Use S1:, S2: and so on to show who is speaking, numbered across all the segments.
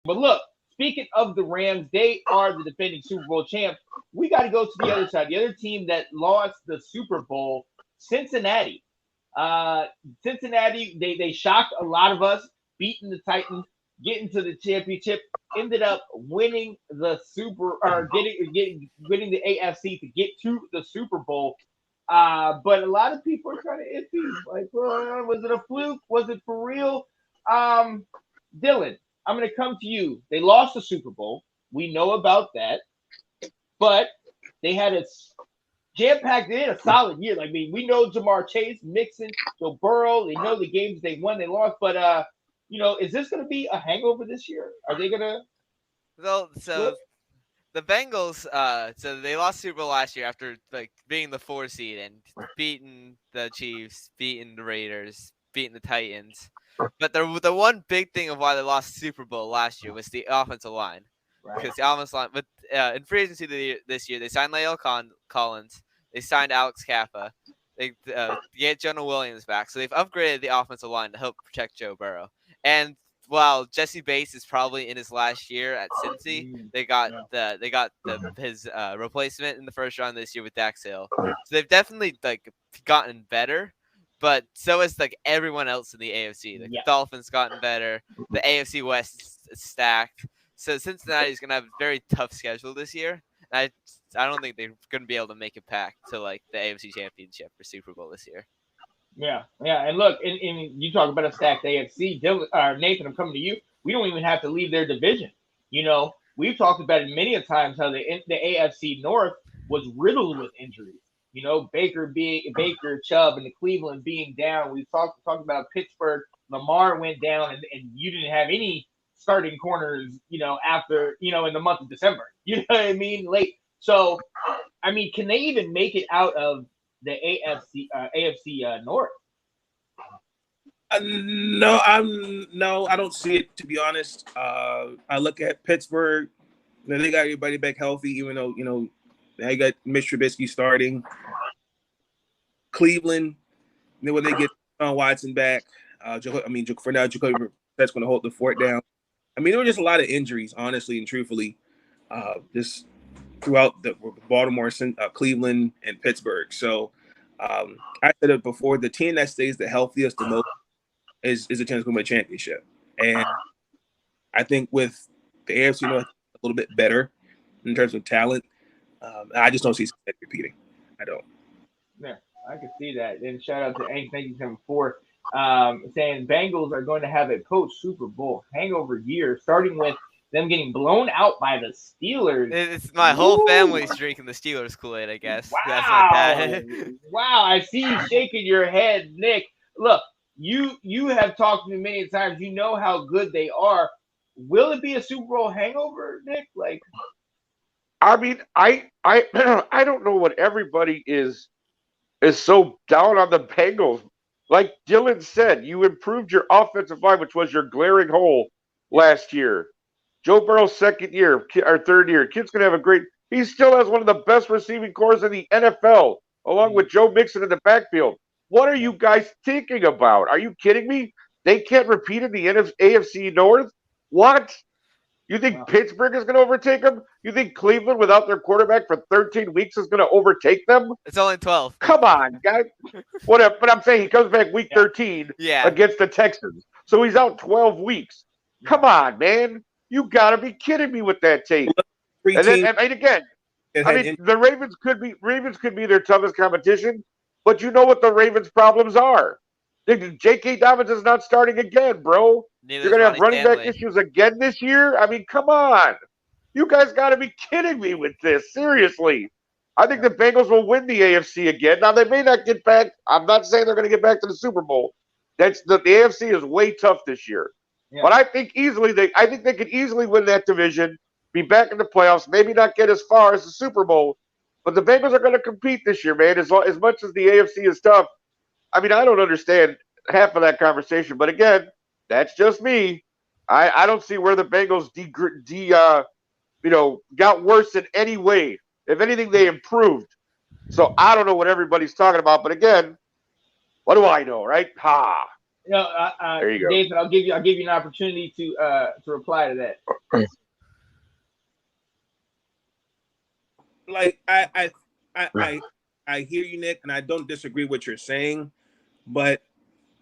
S1: But look, speaking of the Rams, they are the defending Super Bowl champs. We got to go to the other side. The other team that lost the Super Bowl, Cincinnati. Uh, Cincinnati, they shocked a lot of us, beating the Titans, getting to the championship, ended up winning the Super or getting winning the AFC to get to the Super Bowl. But a lot of people are kind of iffy. Like, was it a fluke? Was it for real? Um, Dylan, I'm going to come to you. They lost the Super Bowl. We know about that, but they had a jam-packed in a solid year. Like, I mean, we know Jamar Chase, Mixon, Joe Burrow. They know the games they won, they lost. But is this going to be a hangover this year? Are they going to
S2: So
S1: slip?
S2: the Bengals, so they lost Super Bowl last year after like being the 4 seed and beating the Chiefs, beating the Raiders, beating the Titans. But the one big thing of why they lost Super Bowl last year was the offensive line,
S1: Right.
S2: because the offensive line. But in free agency this year, they signed Collins, they signed Alex Kappa, they get Jonah Williams back, so they've upgraded the offensive line to help protect Joe Burrow. And while Jesse Bates is probably in his last year at Cincy,
S1: Mm, yeah.
S2: they got his replacement in the first round this year with Dax Hill. So they've definitely like gotten better, but so has like everyone else in the AFC. Like the
S1: Yes.
S2: Dolphins gotten better. The AFC West is stacked. So Cincinnati's gonna have a very tough schedule this year. I don't think they're gonna be able to make it back to like the AFC Championship or Super Bowl this year.
S1: Yeah, yeah, and look, and you talk about a stacked AFC. Dylan, Nathan, I'm coming to you. We don't even have to leave their division. We've talked about it many a times how the AFC North was riddled with injuries. Baker, Chubb, and the Cleveland being down. We talked about Pittsburgh. Lamar went down, and you didn't have any starting corners. After in the month of December. You know what I mean? Late. So I mean, can they even make it out of the AFC North?
S3: No, I don't see it, to be honest. I look at Pittsburgh. They got everybody back healthy, even though they got Mitch Trubisky starting. Cleveland, when they get Sean Watson back, for now, Jacoby that's going to hold the fort down. I mean, there were just a lot of injuries, honestly and truthfully, just throughout the Baltimore, Cleveland, and Pittsburgh. So I said it before: the team that stays the healthiest the most is a chance to win a championship. And I think with the AFC North a little bit better in terms of talent, I just don't see it repeating. I don't.
S1: Yeah, I can see that. And shout out to Ank1974 saying Bengals are going to have a post Super Bowl hangover year, starting with them getting blown out by the Steelers.
S2: It's my whole
S1: Woo!
S2: family's drinking the Steelers Kool-Aid, I guess. That's my
S1: Wow,
S2: dad.
S1: wow! I see you shaking your head, Nick. Look, you have talked to me many times. You know how good they are. Will it be a Super Bowl hangover, Nick? Like,
S4: I mean, I I don't know what everybody is so down on the Bengals. Like Dylan said, you improved your offensive line, which was your glaring hole
S1: yeah,
S4: last year. Joe Burrow's second year or third year, kid's gonna have a great. He still has one of the best receiving cores in the NFL, along
S1: mm,
S4: with Joe Mixon in the backfield. What are
S1: yeah,
S4: you guys thinking about? Are you kidding me? They can't repeat in the AFC North. What? You think
S1: wow,
S4: Pittsburgh is going to overtake them? You think Cleveland, without their quarterback for 13 weeks, is going to overtake them?
S2: It's only 12.
S4: Come on, guys. Whatever. But I'm saying he comes back week
S1: yeah,
S4: 13
S2: Yeah.
S4: against the Texans. So he's out 12 weeks.
S1: yeah,
S4: Come on, man. You got to be kidding me with that take.
S3: Three
S4: And then,
S3: teams
S4: and again,
S3: that
S4: I
S3: had
S4: mean, the Ravens could be their toughest competition, but you know what the Ravens' problems are. J.K. Dobbins is not starting again, bro.
S2: Neither
S4: You're
S2: is
S4: going to have
S2: Ronnie
S4: running back
S2: Stanley.
S4: issues again this year? I mean, come on. You guys got to be kidding me with this. Seriously. I think
S1: yeah,
S4: the Bengals will win the AFC again. Now, they may not get back. I'm not saying they're going to get back to the Super Bowl. The AFC is way tough this year.
S1: yeah,
S4: But I think they could easily win that division, be back in the playoffs, maybe not get as far as the Super Bowl. But the Bengals are going to compete this year, man. As much as the AFC is tough, I mean, I don't understand half of that conversation. But again, that's just me. I don't see where the Bengals got worse in any way. If anything, they
S1: mm,
S4: improved. So I don't know what everybody's talking about. But again, what do I know, right? Ha. There you go.
S1: David, I'll give you an opportunity to reply to that.
S3: Like I hear you, Nick, and I don't disagree with what you're saying, but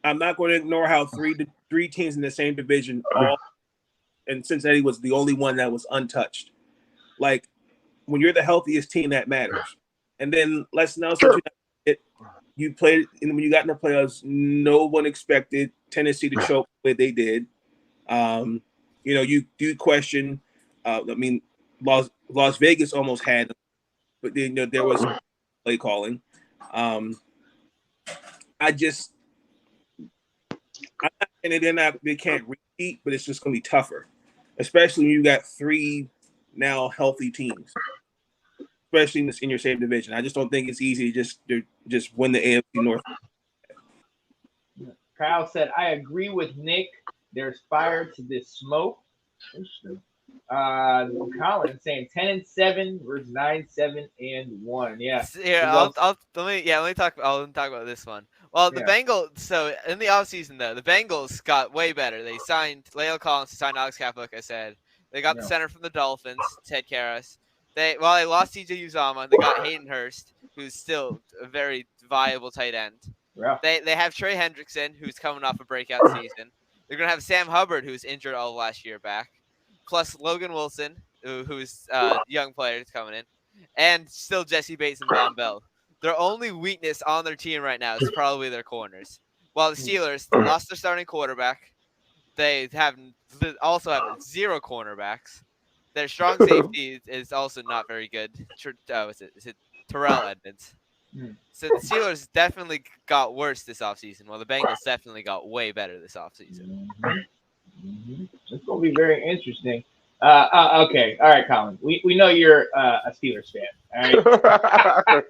S3: I'm not going to ignore how three teams in the same division and Cincinnati was the only one that was untouched. Like when you're the healthiest team, that matters. And then let's now
S4: Sure.
S3: you played, and when you got in the playoffs, no one expected Tennessee to choke the way they did. You do question. Las Vegas almost had them, but then there was play calling. I'm not saying they can't repeat, but it's just going to be tougher, especially when you got three now healthy teams, especially in your same division. I just don't think it's easy to just win the AFC North.
S1: Kyle said, "I agree with Nick. There's fire to this smoke." Interesting. Colin saying 10-7 versus 9-7-1. Yeah.
S2: Yeah, let me talk about this one. Well, the Bengals. So in the offseason, though, the Bengals got way better. They signed La'el Collins, signed Alex Kappa, like I said. They got the center from the Dolphins, Ted Karras. They lost TJ Uzama. They got Hayden Hurst, who's still a very viable tight end.
S1: Yeah.
S2: They have Trey Hendrickson, who's coming off a breakout season. They're gonna have Sam Hubbard, who's injured all of last year, back. Plus Logan Wilson, who's a young player coming in, and still Jesse Bates and Von Bell. Their only weakness on their team right now is probably their corners. While the Steelers lost their starting quarterback, they also have 0 cornerbacks. Their strong safety is also not very good. Is it Terrell Edmonds? So the Steelers definitely got worse this offseason, while the Bengals definitely got way better this offseason.
S1: It's going to be very interesting. Okay. All right, Colin. We know you're a Steelers fan. All right.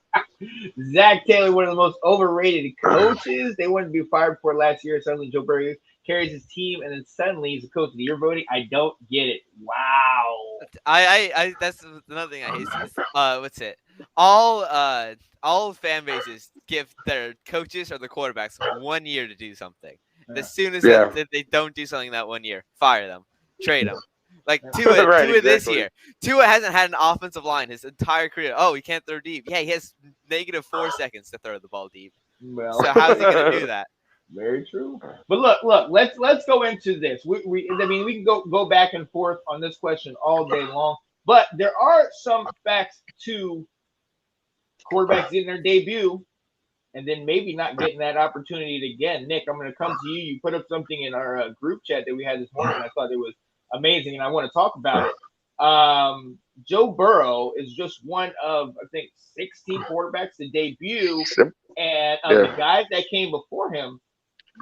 S1: Zach Taylor, one of the most overrated coaches. They wanted to be fired before last year. Suddenly Joe Burrow carries his team, and then suddenly he's a coach of the year voting. I don't get it. Wow.
S2: I that's another thing I hate. What's it? All fan bases give their coaches or the quarterbacks 1 year to do something. As soon as they don't do something that 1 year, fire them, trade them. Like Tua, this year. Tua hasn't had an offensive line his entire career. Oh, he can't throw deep. Yeah, he has -4 seconds to throw the ball deep.
S1: Well,
S2: so how's he going to do that?
S1: Very true. But look. Let's go into this. We can go back and forth on this question all day long. But there are some facts to quarterbacks getting their debut, and then maybe not getting that opportunity again. Nick, I'm going to come to you. You put up something in our group chat that we had this morning, and I thought it was amazing, and I want to talk about it. Joe Burrow is just one of, I think, 16 quarterbacks to debut, and of the guys that came before him,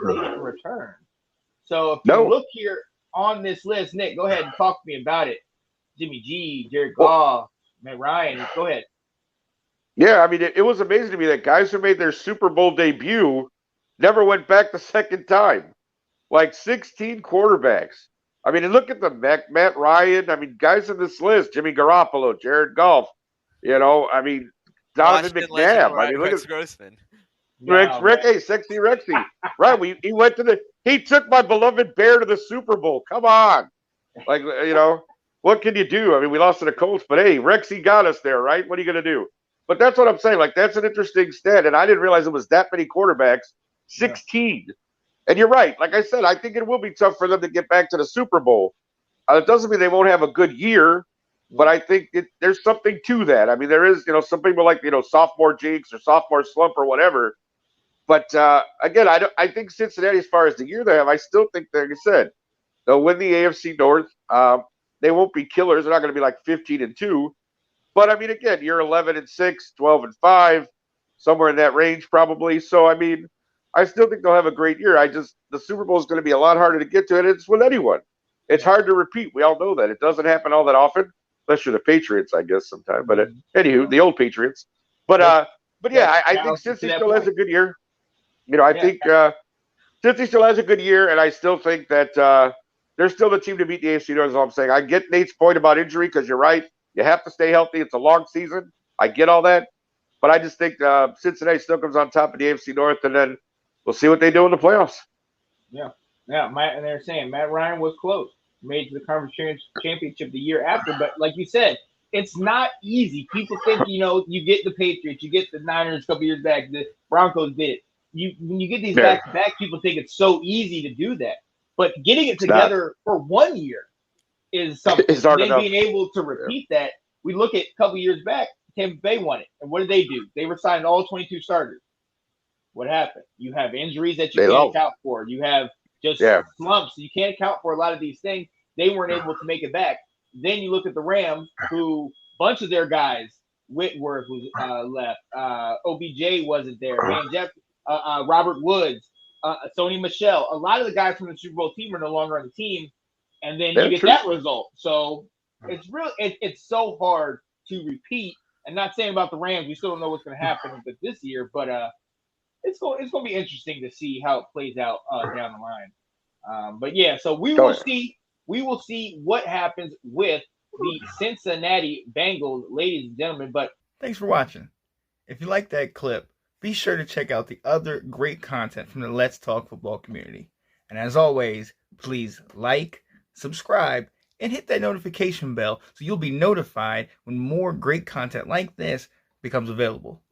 S1: they didn't return. So if you look here on this list, Nick, go ahead and talk to me about it. Jimmy G, Jared Goff, Matt Ryan, go ahead.
S4: Yeah, I mean, it was amazing to me that guys who made their Super Bowl debut never went back the second time. Like 16 quarterbacks. I mean, and look at them, Matt Ryan. I mean, guys in this list, Jimmy Garoppolo, Jared Goff, I mean, Donovan McNabb. I mean, look at
S2: Grossman.
S4: Hey, sexy Rexy. Right. He took my beloved Bear to the Super Bowl. Come on. Like, what can you do? I mean, we lost to the Colts, but hey, Rexy got us there, right? What are you going to do? But that's what I'm saying. Like, that's an interesting stat. And I didn't realize it was that many quarterbacks, 16. Yeah. And you're right. Like I said, I think it will be tough for them to get back to the Super Bowl. It doesn't mean they won't have a good year, but I think there's something to that. I mean, there is, some people like, sophomore jinx or sophomore slump or whatever. But again, I think Cincinnati, as far as the year they have, I still think, like I said, they'll win the AFC North. They won't be killers. They're not going to be like 15-2. But I mean, again, you're 11-6, 12-5, somewhere in that range probably. So I mean, I still think they'll have a great year. The Super Bowl is going to be a lot harder to get to, and it's with anyone. It's hard to repeat. We all know that. It doesn't happen all that often, unless you're the Patriots, I guess, sometime. But anywho, the old Patriots. But yeah, I think Cincy still has a good year. I think Cincy still has a good year, and I still think that they're still the team to beat the AFC North, is all I'm saying. I get Nate's point about injury, because you're right. You have to stay healthy. It's a long season. I get all that. But I just think Cincinnati still comes on top of the AFC North, and then we'll see what they do in the playoffs.
S1: Yeah. Yeah. And they're saying Matt Ryan was close, made to the conference championship the year after. But like you said, it's not easy. People think, you get the Patriots, you get the Niners a couple years back, the Broncos did it. When you get these back to back, people think it's so easy to do that. But getting it together for 1 year is something.
S4: It's hard
S1: then
S4: enough.
S1: Being able to repeat that, we look at a couple years back, Tampa Bay won it. And what did they do? They resigned all 22 starters. What happened? You have injuries that you can't account for. You have just slumps. You can't account for a lot of these things. They weren't able to make it back. Then you look at the Rams, who bunch of their guys, Whitworth was left, OBJ wasn't there, Van Jeff, Robert Woods, Sony Michelle. A lot of the guys from the Super Bowl team are no longer on the team, and then you get that result. So it's real. It's so hard to repeat. And not saying about the Rams, we still don't know what's going to happen with this year, but it's going to be interesting to see how it plays out down the line. But yeah, so we will see. We will see what happens with the Cincinnati Bengals, ladies and gentlemen. But
S5: thanks for watching. If you like that clip, be sure to check out the other great content from the Let's Talk Football community. And as always, please like, subscribe, and hit that notification bell so you'll be notified when more great content like this becomes available.